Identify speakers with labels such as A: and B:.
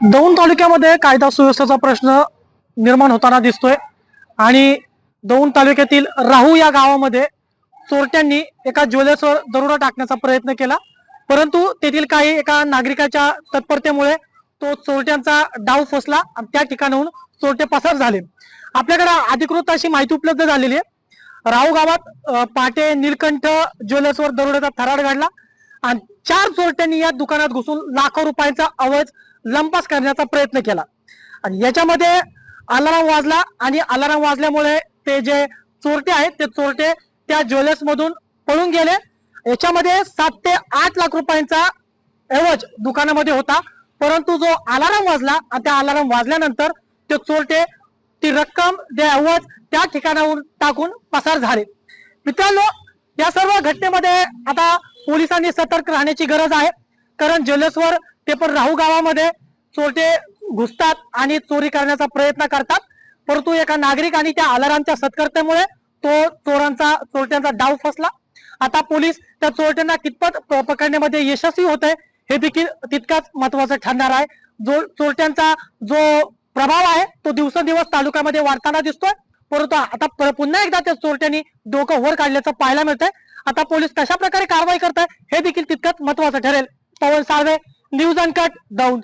A: दौंड तालुक्यामध्ये कायदा सुव्यवस्थेचा प्रश्न निर्माण होताना दिसतोय आणि दौंड तालुक्यातील राहू या गावामध्ये चोरट्यांनी एका ज्वेलर्सवर दरोडा टाकण्याचा प्रयत्न केला, परंतु तेथील काही एका नागरिकाच्या तत्परतेमुळे तो चोरट्यांचा डाव फसला आणि त्या ठिकाणाहून चोरटे पसार झाले। आपल्याकडे अधिकृत अशी माहिती उपलब्ध झालेली आहे। राहू गावात पहाटे नीलकंठ ज्वेलर्सवर दरोड्याचा थरार घडला आणि 4 चोरट्यांनी या दुकानात घुसून लाखो रुपयांचा अवैध लंपास करण्याचा प्रयत्न केला आणि याच्यामध्ये अलार्म वाजला आणि अलार्म वाजल्यामुळे ते जे चोरटे आहेत ते चोरटे त्या ज्वेलर्स मधून पळून गेले। याच्यामध्ये 7 ते 8 लाख रुपयांचा एवज दुकानामध्ये होता, परंतु जो अलार्म वाजला आणि त्या अलार्म वाजल्यानंतर ते चोरटे ती रक्कम त्या एवज त्या ठिकाणाहून टाकून पसार झाले। मित्रांनो, या सर्व घटनेमध्ये आता पोलिसांनी सतर्क राहण्याची गरज आहे, कारण ज्वेलर्सवर ते पण राहू गावामध्ये चोरटे घुसतात आणि चोरी करण्याचा प्रयत्न करतात, परंतु एका नागरिक आणि त्या अलार्मच्या सतर्कतेमुळे तो चोरट्यांचा डाव फसला। आता पोलीस त्या चोरट्यांना कितपत पकडण्यामध्ये यशस्वी होत आहे हे देखील तितकाच महत्वाचं ठरणार आहे। जो चोरट्यांचा जो प्रभाव आहे तो दिवसेंदिवस तालुक्यामध्ये वाढताना दिसतोय, परंतु आता पुन्हा एकदा त्या चोरट्यांनी डोकं वर काढल्याचं पाहायला मिळतंय। आता पोलीस कशा प्रकारे कारवाई करताय हे देखील तितकंच महत्वाचं ठरेल। पवन साळवे, न्यूज अनकट, दौंड।